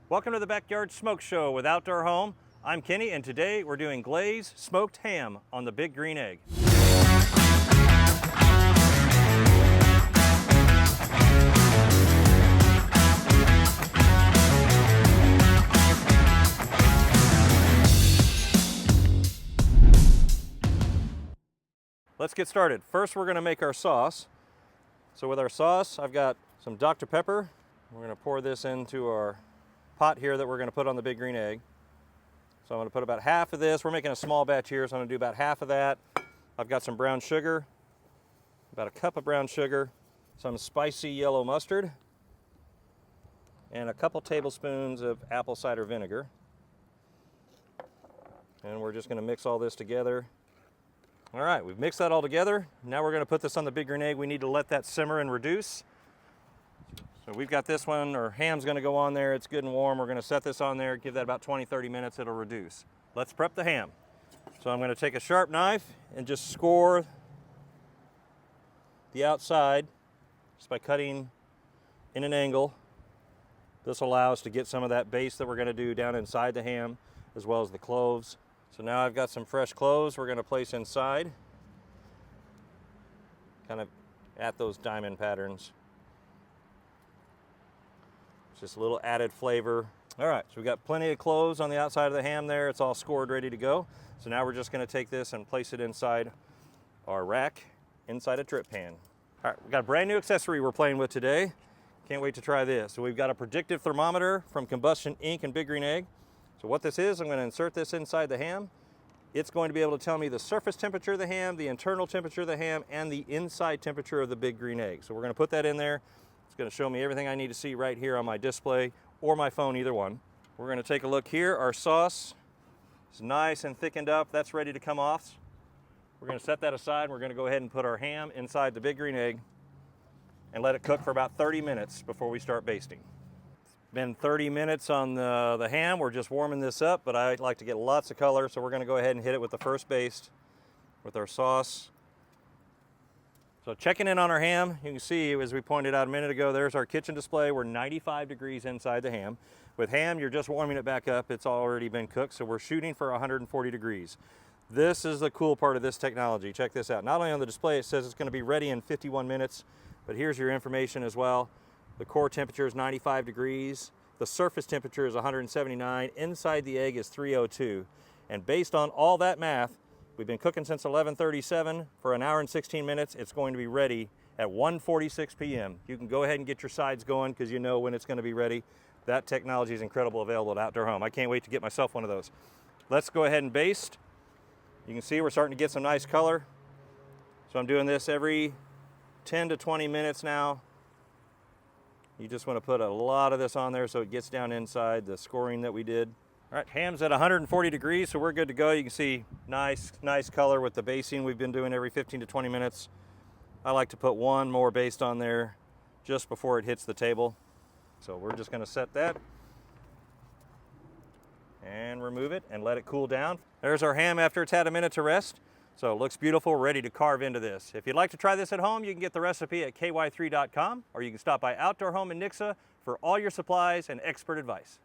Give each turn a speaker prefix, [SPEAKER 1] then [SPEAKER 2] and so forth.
[SPEAKER 1] Welcome to the Backyard Smoke Show with Outdoor Home. I'm Kenny, and today we're doing glazed smoked ham on the Big Green Egg. Let's get started. First, we're going to make our sauce. So with our sauce, I've got some Dr. Pepper. We're going to pour this into our pot here that we're going to put on the Big Green Egg. So I'm going to put about half of this. We're making a small batch here, so I'm going to do about half of that. I've got some brown sugar, about a cup of brown sugar, some spicy yellow mustard, and a couple tablespoons of apple cider vinegar. And we're just going to mix all this together. All right, we've mixed that all together. Now we're going to put this on the Big Green Egg. We need to let that simmer and reduce. So we've got this one, our ham's going to go on there. It's good and warm. We're going to set this on there, give that about 20-30 minutes. It'll reduce. Let's prep the ham. So I'm going to take a sharp knife and just score the outside just by cutting in an angle. This allows to get some of that baste that we're going to do down inside the ham, as well as the cloves. So now I've got some fresh cloves we're going to place inside, kind of at those diamond patterns. Just a little added flavor. All right, so we've got plenty of cloves on the outside of the ham there. It's all scored, ready to go. So now we're just going to take this and place it inside our rack, inside a drip pan. All right, we've got a brand new accessory we're playing with today. Can't wait to try this. So we've got a predictive thermometer from Combustion Inc. and Big Green Egg. So what this is, I'm going to insert this inside the ham. It's going to be able to tell me the surface temperature of the ham, the internal temperature of the ham, and the inside temperature of the Big Green Egg. So we're going to put that in there. It's going to show me everything I need to see right here on my display or my phone, either one. We're going to take a look here. Our sauce is nice and thickened up. That's ready to come off. We're going to set that aside. We're going to go ahead and put our ham inside the Big Green Egg and let it cook for about 30 minutes before we start basting. It's been 30 minutes on the ham. We're just warming this up, but I like to get lots of color, so we're going to go ahead and hit it with the first baste with our sauce. So checking in on our ham, you can see, as we pointed out a minute ago, there's our kitchen display. We're 95 degrees inside the ham. With ham, you're just warming it back up. It's already been cooked, so we're shooting for 140 degrees. This is the cool part of this technology. Check this out. Not only on the display, it says it's going to be ready in 51 minutes, but here's your information as well. The core temperature is 95 degrees. The surface temperature is 179. Inside the egg is 302. And based on all that math, we've been cooking since 11:37 for an hour and 16 minutes. It's going to be ready at 1:46 p.m. You can go ahead and get your sides going because you know when it's going to be ready. That technology is incredible, available at Outdoor Home. I can't wait to get myself one of those. Let's go ahead and baste. You can see we're starting to get some nice color. So I'm doing this every 10 to 20 minutes now. You just want to put a lot of this on there so it gets down inside the scoring that we did. All right, ham's at 140 degrees, so we're good to go. You can see nice color with the basting we've been doing every 15 to 20 minutes. I like to put one more baste on there just before it hits the table. So we're just going to set that and remove it and let it cool down. There's our ham after it's had a minute to rest. So it looks beautiful, ready to carve into this. If you'd like to try this at home, you can get the recipe at ky3.com, or you can stop by Outdoor Home in Nixa for all your supplies and expert advice.